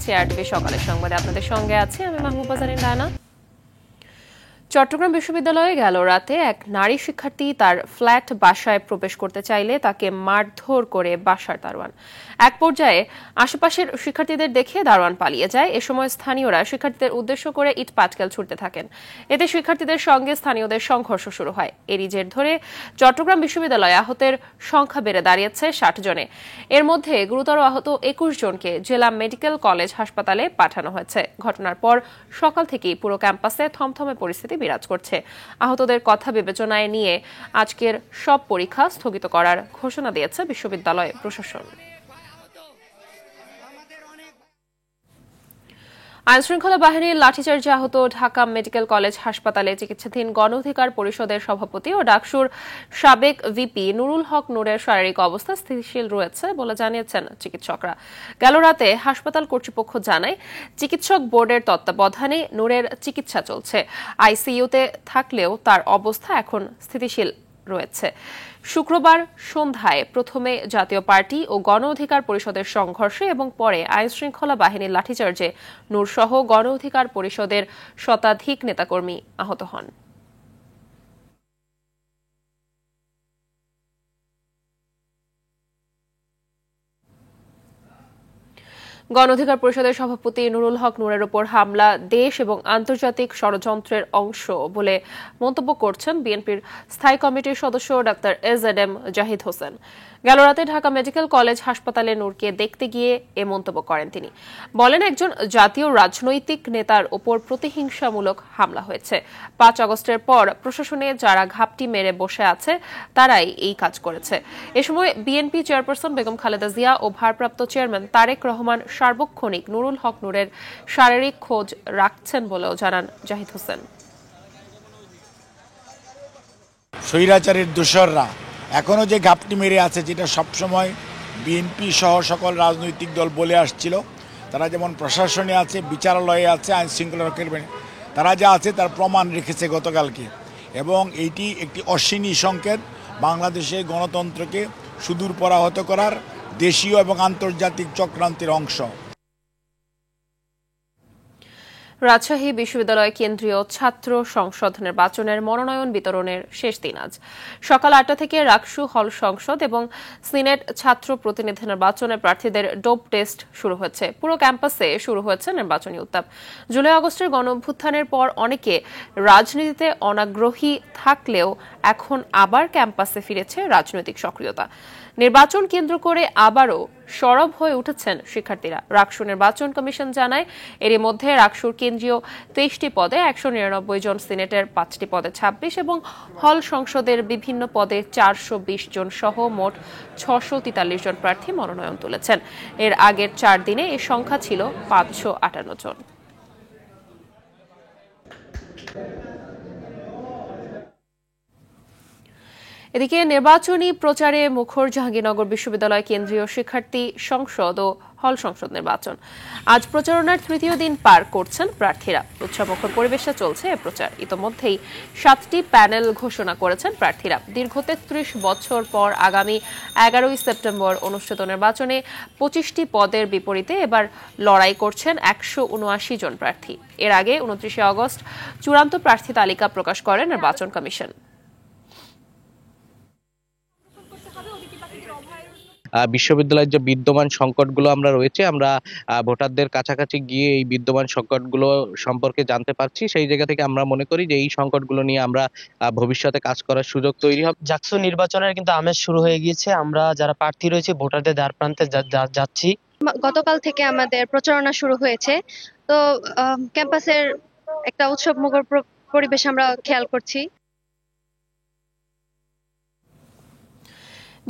জানাচ্ছি আরটিভি সকালের সংবাদে আপনাদের সঙ্গে আছি আমি মাহবুবা জারিন রানা। চট্টগ্রাম বিশ্ববিদ্যালয়ে গেল রাতে এক নারী শিক্ষার্থী তার ফ্ল্যাট বাসায় প্রবেশ করতে চাইলে তাকে মারধর করে বাসার দারোয়ান। এক পর্যায়ে আশেপাশের শিক্ষার্থীদের দেখে দারোয়ান পালিয়ে যায়। এ সময় স্থানীয়রা শিক্ষার্থীদের উদ্দেশ্য করে ইট পাটকেল ছুড়তে থাকেন। এতে শিক্ষার্থীদের সঙ্গে স্থানীয়দের সংঘর্ষ শুরু হয়। এরই জের ধরে চট্টগ্রাম বিশ্ববিদ্যালয়ে আহতের সংখ্যা বেড়ে দাঁড়িয়েছে ৬০ জনে। এর মধ্যে গুরুতর আহত ২১ জনকে জেলা মেডিকেল কলেজ হাসপাতালে পাঠানো হয়েছে। ঘটনার পর সকাল থেকেই পুরো ক্যাম্পাসে থমথমে পরিস্থিতি বিরাজ করছে। আহতদের কথা বিবেচনায় নিয়ে আজকের সব পরীক্ষা স্থগিত করার ঘোষণা দিয়েছে বিশ্ববিদ্যালয় প্রশাসন। আইনশৃঙ্খলা বাহিনীর লাঠিচার্জে আহত ঢাকা মেডিকেল কলেজ হাসপাতালে চিকিৎসাধীন গণ অধিকার পরিষদের সভাপতি ও ডাকসুর সাবেক ভিপি নুরুল হক নূরের শারীরিক অবস্থা স্থিতিশীল রয়েছে বলে জানিয়েছেন চিকিৎসকরা। গেল রাতে হাসপাতাল কর্তৃপক্ষ জানায়, চিকিৎসক বোর্ডের তত্ত্বাবধানে নূরের চিকিৎসা চলছে। আইসিইউতে থাকলেও তার অবস্থা এখন স্থিতিশীল রয়েছে। শুক্রবার সন্ধ্যায় প্রথমে জাতীয় পার্টি ও গণ অধিকার পরিষদের সংঘর্ষে এবং পরে আইনশৃঙ্খলা বাহিনীর লাঠিচার্জে নূরসহ গণ অধিকার পরিষদের শতাধিক নেতাকর্মী আহত হন। গণ অধিকার পরিষদের সভাপতি নুরুল হক নূরের উপর হামলা দেশ এবং আন্তর্জাতিক ষড়যন্ত্রের অংশ বলে মন্তব্য করছেন বিএনপির স্থায়ী কমিটির সদস্য ডাক্তার এজএডএম জাহিদ হোসেন। গেল রাতে ঢাকা মেডিকেল কলেজ হাসপাতালে নূরকে দেখতে গিয়ে এ মন্তব্য করেন তিনি। বলেন, একজন জাতীয় রাজনৈতিক নেতার উপর প্রতিহিংসামূলক হামলা হয়েছে। ৫ আগস্টের পর প্রশাসনে যারা ঘাপটি মেরে বসে আছে তারাই এই কাজ করেছে। এ সময় বিএনপি চেয়ারপারসন বেগম খালেদা জিয়া ও ভারপ্রাপ্ত চেয়ারম্যান তারেক রহমান সার্বক্ষণিক নুরুল হক নূরের শারীরিক খোঁজ রাখছেন বলেও জানান জাহিদ হোসেন। স্বৈরাচারের দোসররা এখনো যে ঘাপটি মেরে আছে, যেটা সবসময় বিএনপি সহ সকল রাজনৈতিক দল বলে আসছিল, তারা যেমন প্রশাসনে আছে, বিচারালয়ে আছে, আইন শৃঙ্খলা রক্ষার তারা যা আছে তার প্রমাণ রেখেছে গতকালকে। এবং এইটি একটি অশ্বিনী সংকেত বাংলাদেশে গণতন্ত্রকে সুদূর পরাহত করার দেশীয় এবং আন্তর্জাতিক চক্রান্তের অংশ। রাজশাহী বিশ্ববিদ্যালয় কেন্দ্রীয় ছাত্র সংসদ নির্বাচনের মনোনয়ন বিতরণের শেষ দিন আজ সকাল ৮টা থেকে রাকসু হল সংসদ এবং সিনেট ছাত্র প্রতিনিধি নির্বাচনের প্রার্থীদের ডোপ টেস্ট শুরু হয়েছে। পুরো ক্যাম্পাসে শুরু হয়েছে নির্বাচনী উত্তাপ। জুলাই আগস্টের গণঅভ্যুত্থানের পর অনেকে রাজনীতিতে অনাগ্রহী থাকলেও এখন আবার ক্যাম্পাসে ফিরেছে রাজনৈতিক সক্রিয়তা। নির্বাচন কেন্দ্র করে আবারও সরব হয়ে উঠেছেন শিক্ষার্থীরা। রাকসু নির্বাচন কমিশন জানায়, এরই মধ্যে রাকসুর কেন্দ্রীয় ২৩টি পদে ১৯৯ জন, সিনেটের ৫টি পদে ২৬ এবং হল সংসদের বিভিন্ন পদে ৪২০ জন সহ মোট ৬৪৩ জন প্রার্থী মনোনয়ন তুলেছেন। এর আগের ৪ দিনে এ সংখ্যা ছিল ৫৫৮ জন। এদিকে নির্বাচনী প্রচারে মুখর জাহাঙ্গীরনগর বিশ্ববিদ্যালয় কেন্দ্রীয় শিক্ষার্থী সংসদ ও হল সংসদ নির্বাচন। আজ প্রচারণার তৃতীয় দিন পার করছেন প্রার্থীরা। উৎসবমুখর পরিবেশে চলছে এ প্রচার। ইতোমধ্যেই 7টি প্যানেল ঘোষণা করেছেন প্রার্থীরা। দীর্ঘ ৩৩ বছর পর আগামী ১১ই সেপ্টেম্বর অনুষ্ঠিত নির্বাচনে ২৫টি পদের বিপরীতে এবার লড়াই করছেন ১৭৯ জন প্রার্থী। এর আগে ২৯ আগস্ট চূড়ান্ত প্রার্থী তালিকা প্রকাশ করে নির্বাচন কমিশন। বিশ্ববিদ্যালয়ের যে বিদ্যমান সংকটগুলো আমরা রয়েছে, আমরা ভোটারদের কাছাকাছি গিয়ে এই বিদ্যমান সংকটগুলো সম্পর্কে জানতে পারছি। সেই জায়গা থেকে আমরা মনে করি যে এই সংকটগুলো নিয়ে আমরা ভবিষ্যতে কাজ করার সুযোগ তৈরি হবে। জাকসু নির্বাচনের কিন্তু আমেজ শুরু হয়ে গিয়েছে। আমরা যারা প্রার্থী রয়েছে ভোটারদের দ্বার প্রান্তে যাচ্ছি। গতকাল থেকে আমাদের প্রচারণা শুরু হয়েছে, তো ক্যাম্পাসের একটা উৎসবমুখর পরিবেশ আমরা খেয়াল করছি।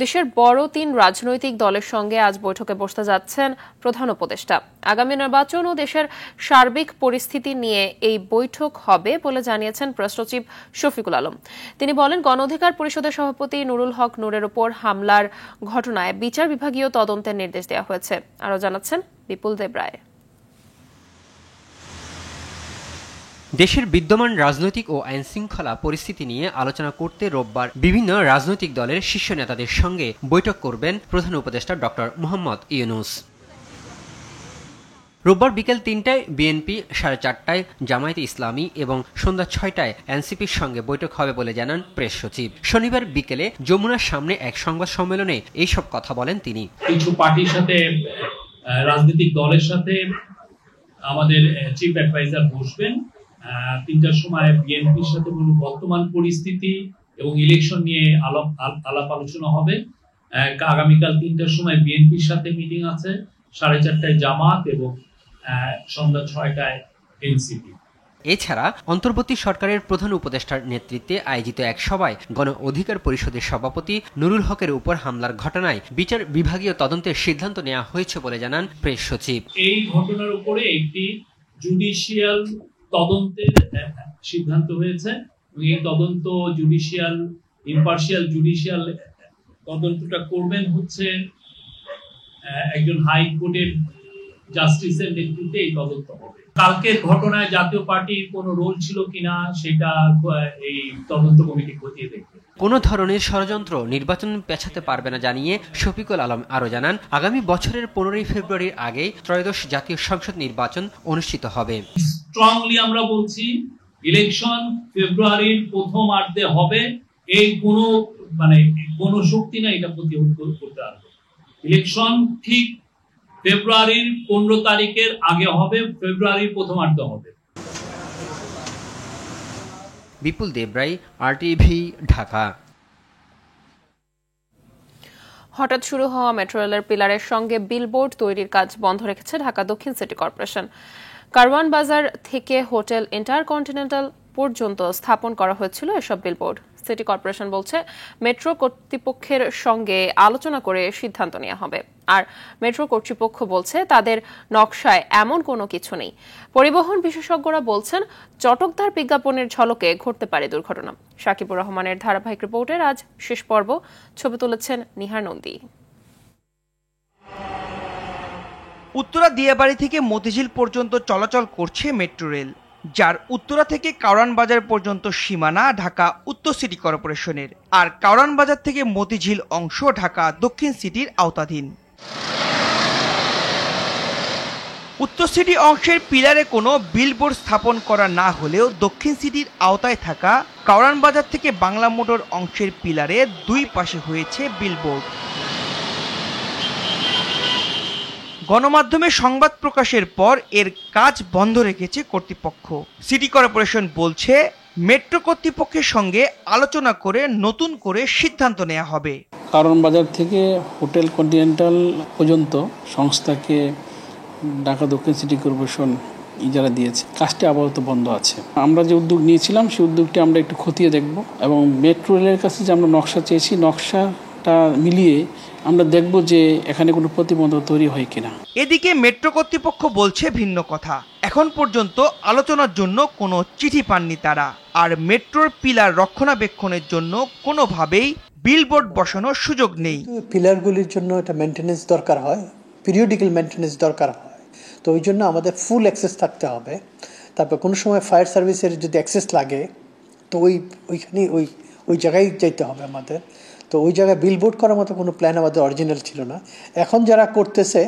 দেশের বড় ৩ রাজনৈতিক দলের সঙ্গে আজ বৈঠকে বসতে যাচ্ছেন প্রধান উপদেষ্টা। আগামী নির্বাচন ও দেশের সার্বিক পরিস্থিতি নিয়ে এই বৈঠক হবে বলে জানিয়েছেন প্রেস সচিব শফিকুল আলম। তিনি বলেন, গণ অধিকার পরিষদের সভাপতি নুরুল হক নূরের উপর হামলার ঘটনায় বিচার বিভাগীয় তদন্তের নির্দেশ দেওয়া হয়েছে। আরও জানাচ্ছেন বিপুল দেব রায়। দেশের বিদ্যমান রাজনৈতিক ও আইনশৃঙ্খলা পরিস্থিতি নিয়ে আলোচনা করতে রোববার বিভিন্ন রাজনৈতিক দলের শীর্ষ নেতাদের সঙ্গে বৈঠক করবেন প্রধান উপদেষ্টা ডক্টর মোহাম্মদ ইউনূস। রোববার বিকেল ৩টায় বিএনপি, 4:30টায় জামায়াতে ইসলামী এবং সন্ধ্যা 6টায় এনসিপির সঙ্গে বৈঠক হবে বলে জানান প্রেস সচিব। শনিবার বিকেলে যমুনার সামনে এক সংবাদ সম্মেলনে এইসব কথা বলেন তিনি। কিছু পার্টির সাথে, রাজনৈতিক দলের সাথে আমাদের চিফ অ্যাডভাইজার বসবেন। ৩টার সময় বিএনপির সাথে বর্তমান পরিস্থিতি এবং ইলেকশন নিয়ে আলাপ আলোচনা হবে। আগামীকাল ৩টার সময় বিএনপির সাথে মিটিং আছে, 4:30টায় জামাত এবং সন্ধ্যা 6টায় এনসিপি। এছাড়া অন্তর্বর্তী সরকারের প্রধান উপদেষ্টার নেতৃত্বে আয়োজিত এক সভায় গণ অধিকার পরিষদের সভাপতি নুরুল হকের উপর হামলার ঘটনায় বিচার বিভাগীয় তদন্তের সিদ্ধান্ত নেওয়া হয়েছে বলে জানান প্রেস সচিব। এই ঘটনার উপরে একটি জুডিশিয়াল তদন্তের সিদ্ধান্ত হয়েছে। এই তদন্ত ইম্পার্শিয়াল জুডিশিয়াল তদন্তটা করবেন হচ্ছে একজন হাইকোর্টের জাস্টিসের নেতৃত্বে এই তদন্ত হবে। কালকের ঘটনায় জাতীয় পার্টির কোনো রোল ছিল কিনা সেটা এই তদন্ত কমিটি খতিয়ে দেখবে। কোনো ধরনের ষড়যন্ত্র নির্বাচন পেছাতে পারবে না জানিয়ে শফিকুল আলম আরো জানান, আগামী বছরের 15 ফেব্রুয়ারির আগে ত্রয়োদশ জাতীয় সংসদ নির্বাচন অনুষ্ঠিত হবে। স্ট্রংলি আমরা বলছি ইলেকশন ফেব্রুয়ারির প্রথমার্ধে হবে। এই কোনো শক্তি না এটা প্রতিহত করতে পারবে। ইলেকশন ঠিক ফেব্রুয়ারির 15 তারিখের আগে হবে, ফেব্রুয়ারির প্রথমার্ধে হবে। বিপুল দেবরাই, আরটিভি, ঢাকা। হঠাৎ শুরু হওয়া মেট্রো রেলের পিলারের সঙ্গে বিলবোর্ড তৈরির কাজ বন্ধ রেখেছে ঢাকা দক্ষিণ সিটি কর্পোরেশন। কারওয়ান বাজার থেকে হোটেল ইন্টারকন্টিনেন্টাল পর্যন্ত স্থাপন করা হয়েছিল এসব বিলবোর্ড। সিটি কর্পোরেশন বলছে মেট্রো কর্তৃপক্ষের সঙ্গে আলোচনা করে সিদ্ধান্ত নেওয়া হবে। আর মেট্রো কর্তৃপক্ষ বলছে তাদের নকশায় এমন কোনো কিছু নেই। পরিবহন বিশেষজ্ঞরা বলছেন চটকদার বিজ্ঞাপনের ঝলকে ঘটতে পারে দুর্ঘটনা। শাকিবুর রহমানের ধারাবাহিক রিপোর্টের আজ শেষ পর্ব, ছবি তুলেছেন নিহার নন্দী। উত্তরা দিয়াবাড়ি থেকে মতিঝিল পর্যন্ত চলাচল করছে মেট্রো রেল, যার উত্তরা থেকে কারওয়ান বাজার পর্যন্ত সীমানা ঢাকা উত্তর সিটি কর্পোরেশনের, আর কারওয়ান বাজার থেকে মতিঝিল অংশ ঢাকা দক্ষিণ সিটির আওতাধীন। উত্তর সিটি অংশের পিলারে কোনো বিলবোর্ড স্থাপন করা না হলেও দক্ষিণ সিটির আওতায় থাকা কারওয়ান বাজার থেকে বাংলা মোটর অংশের পিলারে দুই পাশে হয়েছে বিলবোর্ড। গণমাধ্যমে সংবাদ প্রকাশের পর এর কাজ বন্ধ রেখেছে কর্তৃপক্ষ। সিটি কর্পোরেশন বলছে মেট্রো কর্তৃপক্ষের সঙ্গে আলোচনা করে নতুন করে সিদ্ধান্ত নেওয়া হবে। কারওয়ান বাজার থেকে হোটেল কন্টিনেন্টাল পর্যন্ত সংস্থাকে ঢাকা দক্ষিণ সিটি কর্পোরেশন ইজারা দিয়েছে। কাজটি আপাতত বন্ধ আছে। আমরা যে উদ্যোগ নিয়েছিলাম সেই উদ্যোগটি আমরা একটু খতিয়ে দেখব এবং মেট্রো রেলের কাছে যে আমরা নকশা চেয়েছি নকশাটা মিলিয়ে আমরা দেখব যে এখানে কোনো প্রতিবন্ধক তৈরি হয় কিনা। এদিকে মেট্রো কর্তৃপক্ষ বলছে ভিন্ন কথা। এখন পর্যন্ত আলোচনার জন্য কোনো চিঠি পাননি তারা, আর মেট্রোর পিলার রক্ষণাবেক্ষণের জন্য কোনোভাবেই বিলবোর্ড বসানোর সুযোগ নেই। পিলারগুলির জন্য এটা মেইনটেনেন্স দরকার হয়, পিরিয়ডিক্যাল মেইনটেনেন্স দরকার হয়। তো ওই জন্য আমাদের ফুল অ্যাক্সেস থাকতে হবে। তারপর কোনো সময় ফায়ার সার্ভিসের যদি অ্যাক্সেস লাগে তো ওইখানে ওই জায়গায় যাইতে হবে আমাদের। তো ওই জায়গায় বিলবোর্ড করার মতো কোনো প্ল্যান আমাদের অরিজিনাল ছিল না। এখন যারা করতেছে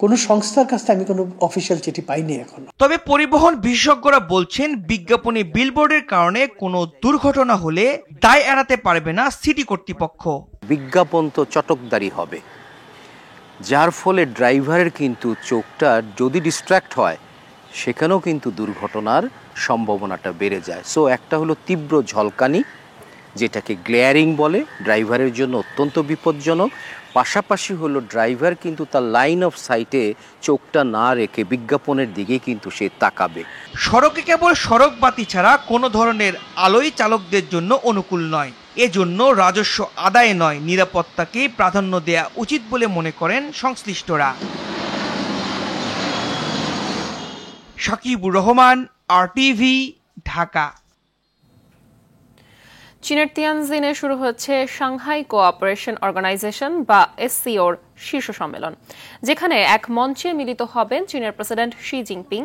কোনো সংস্থার কাছ থেকে আমি কোনো অফিসিয়াল চিঠি পাইনি এখনো। তবে পরিবহন বিশেষজ্ঞরা বলছেন বিজ্ঞাপনী বিলবোর্ডের কারণে কোনো দুর্ঘটনা হলে দায় এড়াতে পারবে না সিটি কর্তৃপক্ষ। বিজ্ঞাপন তো চটকদারি হবে, যার ফলে ড্রাইভারের কিন্তু চোখটা যদি ডিস্ট্র্যাক্ট হয় সেখানেও কিন্তু দুর্ঘটনার সম্ভাবনাটা বেড়ে যায়। সো একটা হলো তীব্র ঝলকানি, যেটাকে গ্লেয়ারিং বলে, ড্রাইভারের জন্য অত্যন্ত বিপজ্জনক। পাশাপাশি হলো ড্রাইভার কিন্তু তার লাইন অফ সাইটে চোখটা না রেখে বিজ্ঞাপনের দিকে কিন্তু সে তাকাবে। সড়কে কেবল সড়ক বাতি ছাড়া কোনো ধরনের আলোই চালকদের জন্য অনুকূল নয়। এজন্য রাজস্ব আদায়ে নয়, নিরাপত্তাকে প্রাধান্য দেয়া উচিত বলে মনে করেন সংশ্লিষ্টরা। শাকিবুর রহমান, আরটিভি, ঢাকা। চীনের তিয়ানজিনে শুরু হচ্ছে সাংহাই কোঅপারেশন অর্গানাইজেশন বা এসসিওর শীর্ষ সম্মেলন, যেখানে এক মঞ্চে মিলিত হবেন চীনের প্রেসিডেন্ট শি জিনপিং,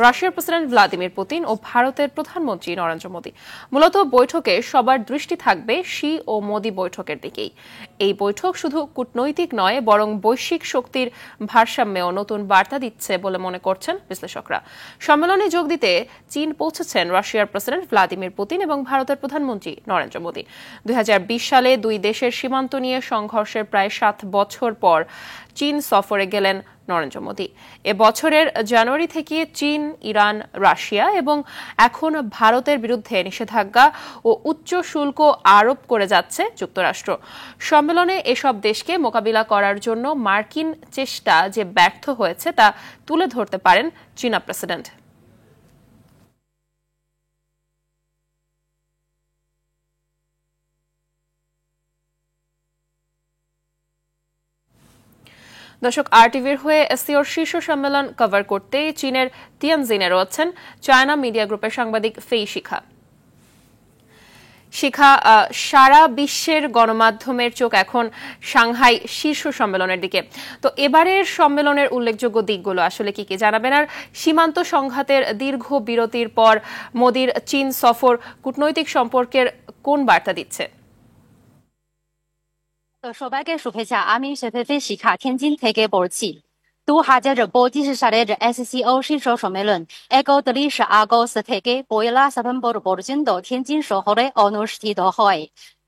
রাশিয়ার প্রেসিডেন্ট ভ্লাদিমির পুতিন ও ভারতের প্রধানমন্ত্রী নরেন্দ্র মোদী। মূলত বৈঠকে সবার দৃষ্টি থাকবে শি ও মোদী বৈঠকের দিকেই। এই বৈঠক শুধু কূটনৈতিক নয়, বরং বৈশ্বিক শক্তির ভারসাম্যেও নতুন বার্তা দিচ্ছে বলে মনে করছেন বিশ্লেষকরা। সম্মেলনে যোগ দিতে চীন পৌঁছেছেন রাশিয়ার প্রেসিডেন্ট ভ্লাদিমির পুতিন এবং ভারতের প্রধানমন্ত্রী নরেন্দ্র মোদী। 2020 সালে দুই দেশের সীমান্ত নিয়ে সংঘর্ষের প্রায় 7 বছর পর চীন সফরে গেলেন নরেন্দ্র মোদী। এ বছরের জানুয়ারি থেকে চীন, ইরান, রাশিয়া এবং এখন ভারতের বিরুদ্ধে নিষেধাজ্ঞা ও উচ্চ শুল্ক আরোপ করে যাচ্ছে যুক্তরাষ্ট্র। সম্মেলনে এসব দেশকে মোকাবিলা করার জন্য মার্কিন চেষ্টা যে ব্যর্থ হয়েছে তা তুলে ধরতে পারেন চীনা প্রেসিডেন্ট। দর্শক, আরটিভির হয়ে এসসিওর শীর্ষ সম্মেলন কভার করতে চীনের তিয়ানজিনে রয়েছেন চায়না মিডিয়া গ্রুপের সাংবাদিক ফেই শিখা। শিখা, সারা বিশ্বের গণমাধ্যমের চোখ এখন সাংহাই শীর্ষ সম্মেলনের দিকে। তো এবারের সম্মেলনের উল্লেখযোগ্য দিকগুলো আসলে কি কি জানাবেন? আর সীমান্ত সংঘাতের দীর্ঘ বিরতির পর মোদির চীন সফর কূটনৈতিক সম্পর্কের কোন বার্তা দিচ্ছে? সবাইকে শুভেচ্ছা। আমি শেফেফে শিখা天津থেকে বলছি। 2025 সালের SCO শীর্ষ সম্মেলন 31 আগস্ট থেকে 1 সেপ্টেম্বর পর্যন্ত天津শহরে অনুষ্ঠিত হয়।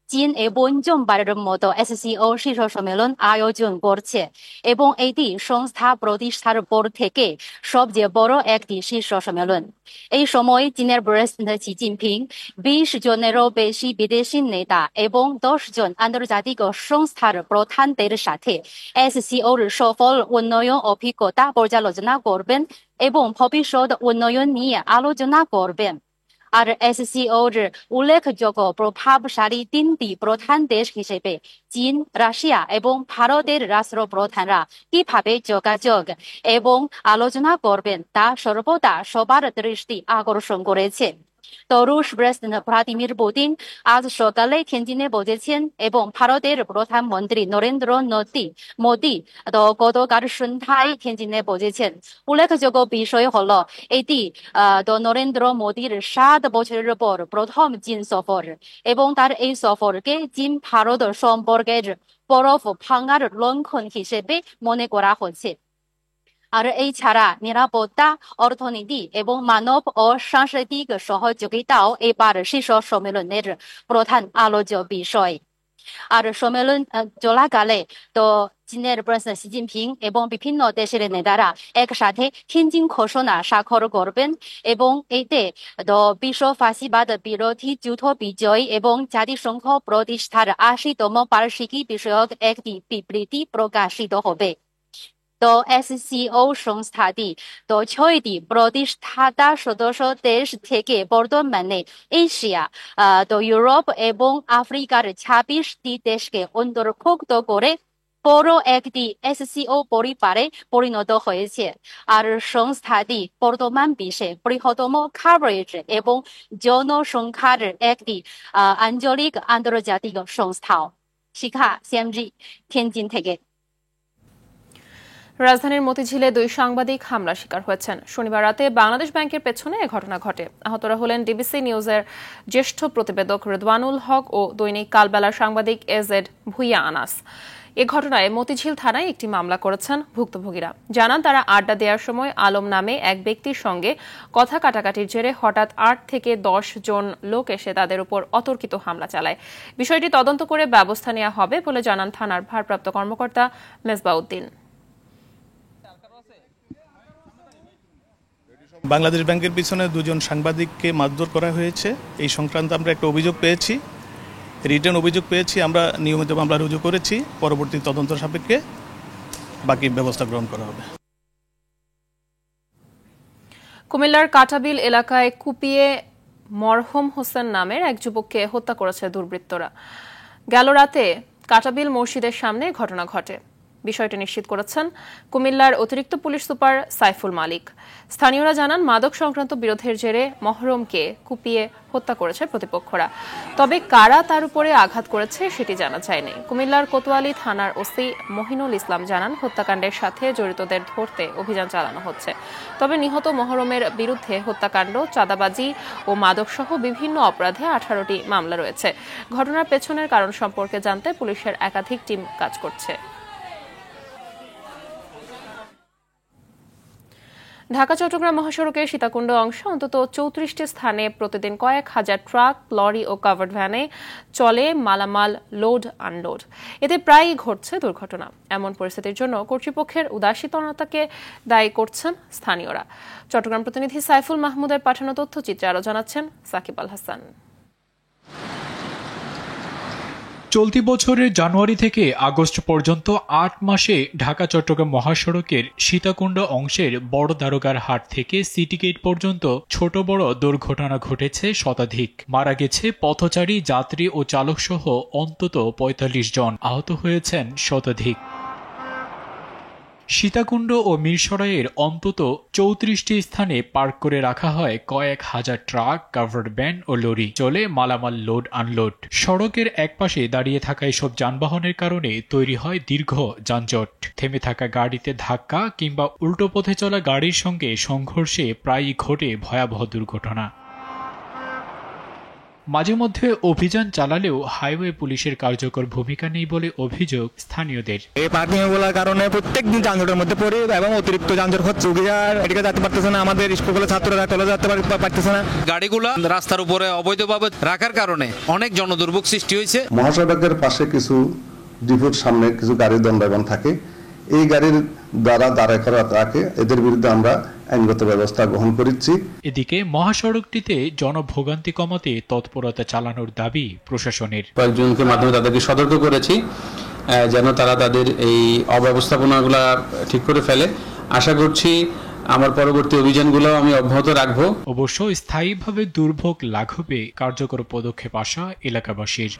চীন এই পঞ্চমবারের মতো SCO শীর্ষ সম্মেলন আয়োজন করছে এবং এটি সংস্থা প্রতিষ্ঠার পর থেকে সবচেয়ে বড় একটি শীর্ষ সম্মেলন। এই সময় চীনের প্রেসিডেন্ট শি জিনপিং 20 জনেরও বেশি বিদেশি নেতা এবং 10 জন আন্তর্জাতিক সংস্থার প্রধানদের সাথে SCOর সফল উন্নয়ন অভিজ্ঞতা পর্যালোচনা করবেন এবং ভবিষ্যৎ উন্নয়ন নিয়ে আলোচনা করবেন। আর SCOর উল্লেখযোগ্য প্রভাবশালী 3টি প্রধান দেশ হিসেবে চীন, রাশিয়া এবং ভারতের রাষ্ট্রপ্রধানরা কিভাবে যোগাযোগ এবং আলোচনা করবেন তা সর্বদা সবার দৃষ্টি আকর্ষণ করেছে। তো রুশ প্রেসিডেন্ট ভ্লাদিমির পুতিন আজ সকালে天津-এ পৌঁছেছেন এবং ভারতের প্রধানমন্ত্রী নরেন্দ্র মোদী তো গতকাল সন্ধ্যায়天津-এ পৌঁছেছেন। উল্লেখযোগ্য বিষয় হলো এটি তো নরেন্দ্র মোদীর 7 বছরের পর প্রথম চীন সফর এবং তার এই সফরকে চীন ভারত সম্পর্কের বরফ ভাঙার লঙ্ঘন হিসেবে মনে করা হচ্ছে। আর এই ছাড়া নিরাপত্তা, অর্থনীতি এবং মানব ও সাংস্কৃতিক সহযোগিতাও এবার শীর্ষ সম্মেলনের প্রধান আলোচ্য বিষয়। আর সম্মেলন চলাকালে তো চীনের প্রেসিডেন্ট শি জিনপিং এবং বিভিন্ন দেশের নেতারা একসাথে天津ঘোষণা স্বাক্ষর করবেন এবং এতে তো বিশ্ব ফাঁসিবাদ বিরোধী যুদ্ধ বিজয় এবং জাতিসংঘ প্রতিষ্ঠার 80তম বার্ষিকী বিষয়ক একটি বিবৃতি প্রকাশিত হবে। তো SCO সংস্থাটি তো 6টি প্রতিষ্ঠাতা সদস্য দেশ থেকে বর্তমানে এশিয়া, তো ইউরোপ এবং আফ্রিকার 26টি দেশকে অন্তর্ভুক্ত করে বড় একটি SCO পরিবারে পরিণত হয়েছে। আর সংস্থাটি বর্তমান বিশ্বে বৃহত্তম কভারেজ এবং জনসংখ্যার একটি আঞ্চলিক আন্তর্জাতিক সংস্থা। শিখা, CMG天津থেকে। রাজধানীর মতিঝিলে 2 সাংবাদিক হামলার শিকার হয়েছেন। শনিবার রাতে বাংলাদেশ ব্যাংকের পেছনে এ ঘটনা ঘটে। আহতরা হলেন ডিবিসি নিউজের জ্যেষ্ঠ প্রতিবেদক রেদওয়ানুল হক ও দৈনিক কালবেলার সাংবাদিক এজেড ভুইয়া আনাস। এ ঘটনায় মতিঝিল থানায় একটি মামলা করেছেন ভুক্তভোগীরা। জানান তারা আড্ডা দেওয়ার সময় আলম নামে এক ব্যক্তির সঙ্গে কথা কাটাকাটির জেরে হঠাৎ 8 থেকে 10 জন লোক এসে তাদের উপর অতর্কিত হামলা চালায়। বিষয়টি তদন্ত করে ব্যবস্থা নেওয়া হবে বলে জানান থানার ভারপ্রাপ্ত কর্মকর্তা মেজবাউদ্দিন। বাংলাদেশ ব্যাংকের পিছনে 2 জন সাংবাদিককে মারধর করা হয়েছে। এই সংক্রান্ত আমরা একটা অভিযোগ পেয়েছি, রিটার্ন অভিযোগ পেয়েছি। আমরা নিয়মিত মামলা রুজু করেছি। পরবর্তী তদন্ত সাপেক্ষে বাকি ব্যবস্থা গ্রহণ করা হবে। কুমিল্লার কাটাবিল এলাকায় কুপিয়ে মরহুম হোসেন নামের এক যুবককে হত্যা করেছে দুর্বৃত্তরা। গেল রাতে কাটাবিল মসজিদের সামনে ঘটনা ঘটে। বিষয়টি নিশ্চিত করেছেন কুমিল্লার অতিরিক্ত পুলিশ সুপার সাইফুল মালিক। স্থানীয়রা জানান, মাদক সংক্রান্ত বিরোধের জেরে মহরমকে কুপিয়ে হত্যা করেছে প্রতিপক্ষরা। তবে কারা তার উপরে আঘাত করেছে সেটি জানা যায়নি। কুমিল্লার কোতোয়ালি থানার ওসি মহিনুল ইসলাম জানান, হত্যাকাণ্ডের সাথে জড়িতদের ধরতে অভিযান চালানো হচ্ছে। তবে নিহত মহরমের বিরুদ্ধে হত্যাকাণ্ড, চাঁদাবাজি ও মাদকসহ বিভিন্ন অপরাধে 18টি মামলা রয়েছে। ঘটনার পেছনের কারণ সম্পর্কে জানতে পুলিশের একাধিক টিম কাজ করছে। ঢাকা-চট্টগ্রাম মহাসড়কের সীতাকুণ্ড অংশে অন্তত 34টি স্থানে প্রতিদিন কয়েক হাজার ট্রাক, লরি ও কাভার্ড ভ্যানে চলে মালামাল লোড আনলোড। এতে প্রায়ই ঘটছে দুর্ঘটনা। এমন পরিস্থিতির জন্য কর্তৃপক্ষের উদাসীনতাকে দায়ী করছেন স্থানীয়রা। চট্টগ্রাম প্রতিনিধি সাইফুল মাহমুদের পাঠানো তথ্যচিত্রে আরও জানাচ্ছেন সাকিব আল হাসান। চলতি বছরের জানুয়ারি থেকে আগস্ট পর্যন্ত 8 মাসে ঢাকা-চট্টগ্রাম মহাসড়কের সীতাকুণ্ড অংশের বড় দারোগার হাট থেকে সিটি গেট পর্যন্ত ছোট বড় দুর্ঘটনা ঘটেছে শতাধিক। মারা গেছে পথচারী, যাত্রী ও চালকসহ অন্তত 45 জন, আহত হয়েছেন শতাধিক। সীতাকুণ্ড ও মিরসরাইয়ের অন্তত 34টি স্থানে পার্ক করে রাখা হয় কয়েক হাজার ট্রাক, কাভার্ড ভ্যান ও লরি। চলে মালামাল লোড আনলোড। সড়কের একপাশে দাঁড়িয়ে থাকা এসব যানবাহনের কারণে তৈরি হয় দীর্ঘ যানজট। থেমে থাকা গাড়িতে ধাক্কা কিংবা উল্টো পথে চলা গাড়ির সঙ্গে সংঘর্ষে প্রায়ই ঘটে ভয়াবহ দুর্ঘটনা। মাঝে মধ্যে অভিযান চালালেও হাইওয়ে পুলিশের কার্যকর ভূমিকা নেই বলে অভিযোগ স্থানীয়দের। এই পার্কিং বলার কারণে প্রত্যেকদিন যানজটের মধ্যে পড়ি এবং অতিরিক্ত যানজট হচ্ছে। এদিকে যেতে পারতেছে না, আমাদের স্কুলের ছাত্ররা চলে যেতে পারতেছে না। গাড়িগুলো রাস্তার উপরে অবৈধভাবে রাখার কারণে অনেক জনদুর্ভোগ সৃষ্টি হয়েছে। মহাসড়কের পাশে কিছু ডিপোর সামনে কিছু গাড়ি দণ্ডায়মান থাকে। এই গাড়ির দ্বারা দাঁড়ায় করা রাখে, এদের বিরুদ্ধে আমরা আইনগত ব্যবস্থা গ্রহণ করেছি। এদিকে মহাসড়কটিতে জনভোগান্তি কমাতে তৎপরতা চালানোর দাবি প্রশাসনের। কয়েকজনকে মাধ্যমে তাদেরকে সতর্ক করেছি যেন তারা তাদের এই অব্যবস্থাপনাগুলো ঠিক করে ফেলে। আশা করছি আমার পরবর্তী অভিযানগুলো আমি অব্যাহত রাখব। অবশ্য স্থায়ীভাবে দুর্ভোগ লাঘবে কার্যকর পদক্ষেপ আশা এলাকাবাসীর।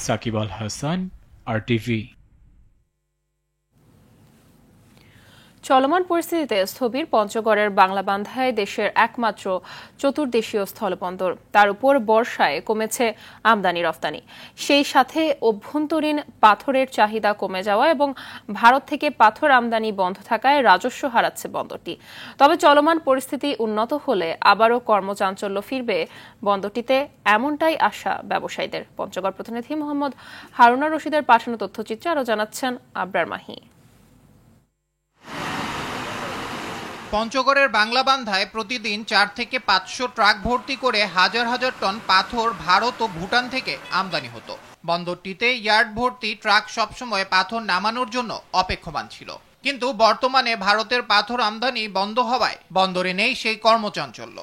সাকিব আল হাসান, RTV। চলমান পরিস্থিতিতে স্থবির পঞ্চগড়ের বাংলাবান্ধায় দেশের একমাত্র চতুর্দেশীয় স্থলবন্দর। তার উপর বর্ষায় কমেছে আমদানি রফতানি। সেই সাথে অভ্যন্তরীণ পাথরের চাহিদা কমে যাওয়া এবং ভারত থেকে পাথর আমদানি বন্ধ থাকায় রাজস্ব হারাচ্ছে বন্দরটি। তবে চলমান পরিস্থিতি উন্নত হলে আবারও কর্মচাঞ্চল্য ফিরবে বন্দরটিতে, এমনটাই আশা ব্যবসায়ীদের। পঞ্চগড় প্রতিনিধি মোহাম্মদ হারুনা রশিদের পাঠানো তথ্যচিত্রে আরও জানাচ্ছেন আবরার মাহি। পঞ্চগড়ের বাংলাবান্ধায় প্রতিদিন 4 থেকে 500 ট্রাক ভর্তি করে হাজার হাজার টন পাথর ভারত ও ভুটান থেকে আমদানি হতো। বন্দরটিতে ইয়ার্ড ভর্তি ট্রাক সবসময় পাথর নামানোর জন্য অপেক্ষমান ছিল। কিন্তু বর্তমানে ভারতের পাথর আমদানি বন্ধ হওয়ায় বন্দরে নেই সেই কর্মচাঞ্চল্য।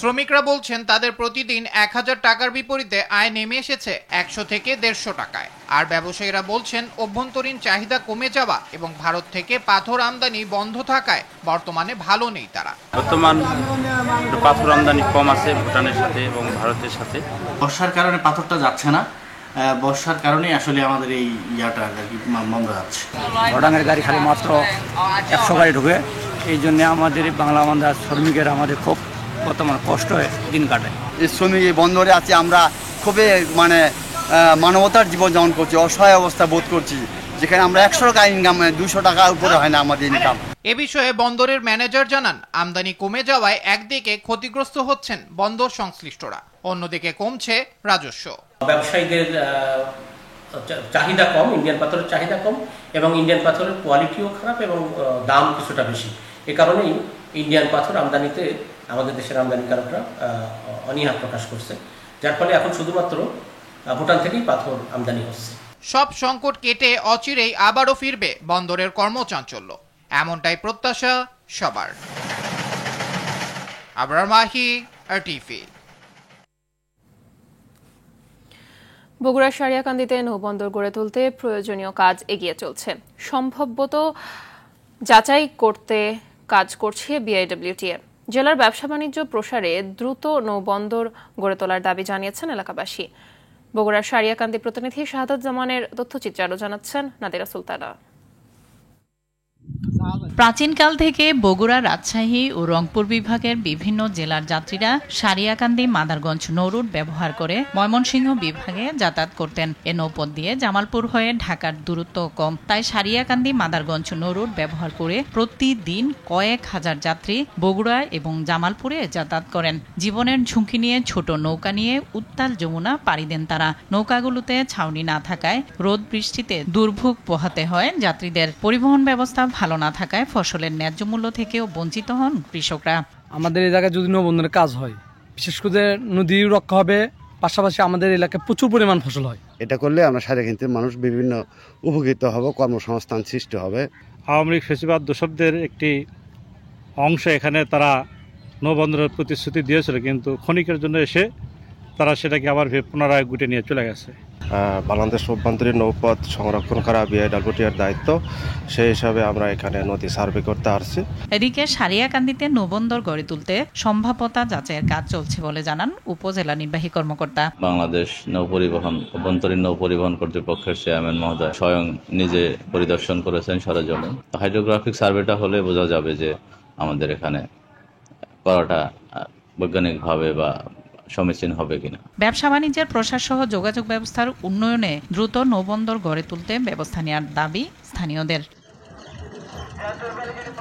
শ্রমিকরা বলছেন তাদের প্রতিদিন 1000 টাকার বিপরীতে আয় নেমে এসেছে 100 থেকে 150 টাকায়। আর ব্যবসায়ীরা বলছেন অভ্যন্তরীণ চাহিদা কমে যাওয়া এবং ভারত থেকে পাথর আমদানি বন্ধ থাকায় বর্তমানে ভালো নেই তারা। বর্তমান পাথর আমদানি কম আছে ভুটানের সাথে এবং ভারতের সাথে। বর্ষার কারণে পাথরটা যাচ্ছে না, বর্ষার কারণে আসলে আমাদের এই ইয়াটা বন্ধ যাচ্ছে। ভুটানের গাড়ি খালি মাত্র 100 গাড়ি ঢুকে, এই জন্য আমাদের বাংলাবান্ধা শ্রমিকের আমাদের খুব বর্তমান কষ্ট হয়ে দিন কাটে। এই শ্রমিক এই বন্দরে আছে, আমরা খুবই মানবতার জীবন যাপন করছি, অসহায় অবস্থা বোধ করছি, যেখানে আমরা 100 টাকা ইনকাম 200 টাকার উপরে হয় না আমাদের ইনকাম। এ বিষয়ে বন্দরের ম্যানেজার জানান, আমদানি কমে যাওয়ায় একদিকে ক্ষতিগ্রস্ত হচ্ছেন বন্দর সংশ্লিষ্টরা, অন্যদিকে কমছে রাজস্ব। ব্যবসায়ীদের চাহিদা কম, ইন্ডিয়ান পাথরের চাহিদা কম এবং ইন্ডিয়ান পাথরের কোয়ালিটিও খারাপ এবং দাম কিছুটা বেশি। এ কারণেই ইন্ডিয়ান পাথর আমদানিতে আমাদের দেশের আমদানিকারকরা অনীহা প্রকাশ করছে, যার ফলে এখন শুধুমাত্র ভুটান থেকেই পাথর আমদানি হচ্ছে। সব সংকট কেটে অচিরেই আবারও ফিরবে বন্দরের কর্মচাঞ্চল্য, এমনটাই প্রত্যাশা সবার। আবরার মাহি, RTV। বগুড়ার সারিয়াকান্দিতে নৌবন্দর গড়ে তুলতে প্রয়োজনীয় কাজ এগিয়ে চলছে। সম্ভবত যাচাই করতে কাজ করছে BIWTA। জেলার ব্যবসা বাণিজ্য প্রসারে দ্রুত নৌবন্দর গড়ে তোলার দাবি জানিয়েছেন এলাকাবাসী। বগুড়ার সারিয়াকান্দি প্রতিনিধি শাহাদাত জামানের তথ্যচিত্রে আরো জানাচ্ছেন নাদিরা সুলতানা। প্রাচীনকাল থেকে বগুড়া, রাজশাহী ও রংপুর বিভাগের বিভিন্ন জেলার যাত্রীরা সারিয়াকান্দি মাদারগঞ্জ নৌরুট ব্যবহার করে ময়মনসিংহ বিভাগে যাতায়াত করতেন। এ নৌপথ দিয়ে জামালপুর হয়ে ঢাকার দূরত্ব কম, তাই সারিয়াকান্দি মাদারগঞ্জ নৌরুট ব্যবহার করে প্রতিদিন কয়েক হাজার যাত্রী বগুড়া এবং জামালপুরে যাতায়াত করেন। জীবনের ঝুঁকি নিয়ে ছোট নৌকা নিয়ে উত্তাল যমুনা পাড়ি দেন তারা। নৌকাগুলোতে ছাউনি না থাকায় রোদ বৃষ্টিতে দুর্ভোগ পোহাতে হয় যাত্রীদের। পরিবহন ব্যবস্থা ভালো না থাকায় ফসলের ন্যায্য মূল্য থেকেও বঞ্চিত হন কৃষকরা। আমাদের এই জায়গায় যদি নৌবন্দরের কাজ হয়, বিশেষ করে নদী রক্ষা হবে, পাশাপাশি আমাদের এলাকায় প্রচুর পরিমাণ ফসল হয়। এটা করলে আমরা সারিয়াকান্দির মানুষ বিভিন্ন উপকৃত হব, কর্মসংস্থান সৃষ্টি হবে। আওয়ামী লীগ ফেসিবাদ দোসরদের একটি অংশ এখানে তারা নৌবন্দরের প্রতিশ্রুতি দিয়েছিল, কিন্তু ক্ষণিকের জন্য এসে তারা সেটাকে আবার পুনরায় গুটে নিয়ে চলে গেছে। বাংলাদেশ অভ্যন্তরীণ নৌপথ সংরক্ষণ করা বিআইডব্লিউটির দায়িত্ব, সেই হিসাবে আমরা এখানে নদী সার্ভে করতে আসছি। এদিকে সারিয়াকান্দিতে নৌবন্দর গড়ে তুলতে সম্ভাব্যতা যাচাইয়ের কাজ চলছে বলে জানান উপজেলা নির্বাহী কর্মকর্তা। বাংলাদেশ অভ্যন্তরীণ নৌ পরিবহন কর্তৃপক্ষের চেয়ারম্যান মহোদয় স্বয়ং নিজে পরিদর্শন করেছেন সরেজমিনে। হাইড্রোগ্রাফিক সার্ভেটা হলে বোঝা যাবে যে আমাদের এখানে করাটা বৈজ্ঞানিকভাবে বা সমীচীন হবে কিনা। ব্যবসা বাণিজ্যের প্রসার সহ যোগাযোগ ব্যবস্থার উন্নয়নে দ্রুত নৌবন্দর গড়ে তুলতে ব্যবস্থা নেওয়ার দাবি স্থানীয়দের।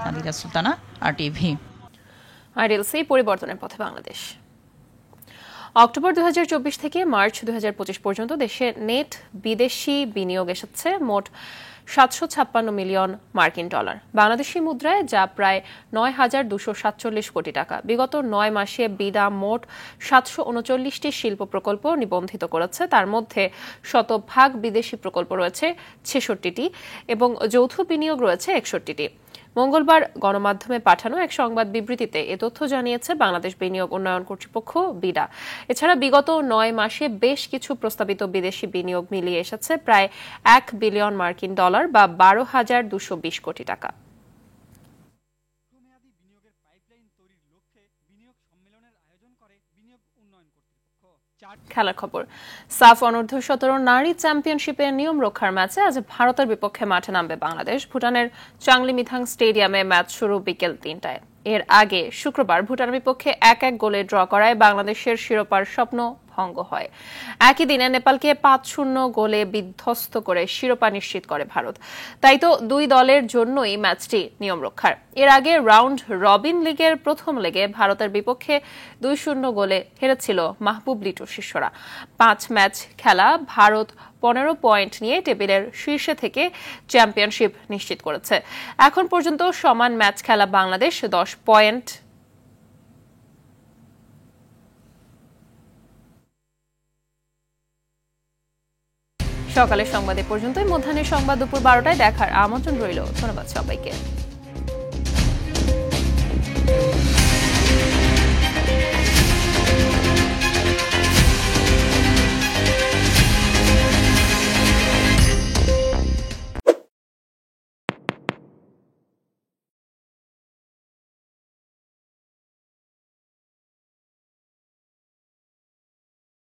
নাদিরা সুলতানা, RTV। আইডিএলসি পরিবর্তনের পথে বাংলাদেশ। অক্টোবর 2024 থেকে মার্চ 2025 পর্যন্ত দেশে নেট বিদেশি বিনিয়োগ এসেছে মোট 756 মিলিয়ন মার্কিন ডলার বাংলাদেশি মুদ্রায়, যা প্রায় 9,247 কোটি টাকা। বিগত 9 মাসে বিডা মোট 739টি শিল্প প্রকল্প নিবন্ধিত করেছে। তার মধ্যে শতভাগ বিদেশি প্রকল্প রয়েছে 66টি এবং যৌথ বিনিয়োগ রয়েছে 61টি। মঙ্গলবার গণমাধ্যমে পাঠানো এক সংবাদ বিবৃতিতে এ তথ্য জানিয়েছে বাংলাদেশ বিনিয়োগ উন্নয়ন কর্তৃপক্ষ বিডা। এছাড়া বিগত 9 মাসে বেশ কিছু প্রস্তাবিত বিদেশি বিনিয়োগ মিলিয়ে এসেছে প্রায় 1 বিলিয়ন মার্কিন ডলার বা 12,220 কোটি টাকা। খেলার খবর। সাফ অনূর্ধ্ব-17 নারী চ্যাম্পিয়নশিপের নিয়ম রক্ষার ম্যাচে আজ ভারতের বিপক্ষে মাঠে নামবে বাংলাদেশ। ভুটানের চাংলি মিথাং স্টেডিয়ামে ম্যাচ শুরু বিকেল 3টায়। এর আগে শুক্রবার ভুটানের বিপক্ষে 1-1 গোলে ড্র করায় বাংলাদেশের শিরোপার স্বপ্ন ভঙ্গ হয়। একই দিনে নেপালকে 5-0 গোলে বিধ্বস্ত করে শিরোপা নিশ্চিত করে ভারত। তাই তো দুই দলের জন্যই ম্যাচটি নিয়ম রক্ষার। এর আগে রাউন্ড রবিন লিগের প্রথম লেগে ভারতের বিপক্ষে 2-0 গোলে হেরেছিল মাহবুব লিটুর শিষ্যরা। 5 ম্যাচ খেলা ভারত 15 পয়েন্ট নিয়ে টেবিলের শীর্ষে থেকে চ্যাম্পিয়নশিপ নিশ্চিত করেছে। এখন পর্যন্ত সমান ম্যাচ খেলা বাংলাদেশ 10 পয়েন্ট। সকালের সংবাদ এ পর্যন্তই। মধ্যাহ্নের সংবাদ দুপুর 12টায় দেখার আমন্ত্রণ রইল। ধন্যবাদ সবাইকে।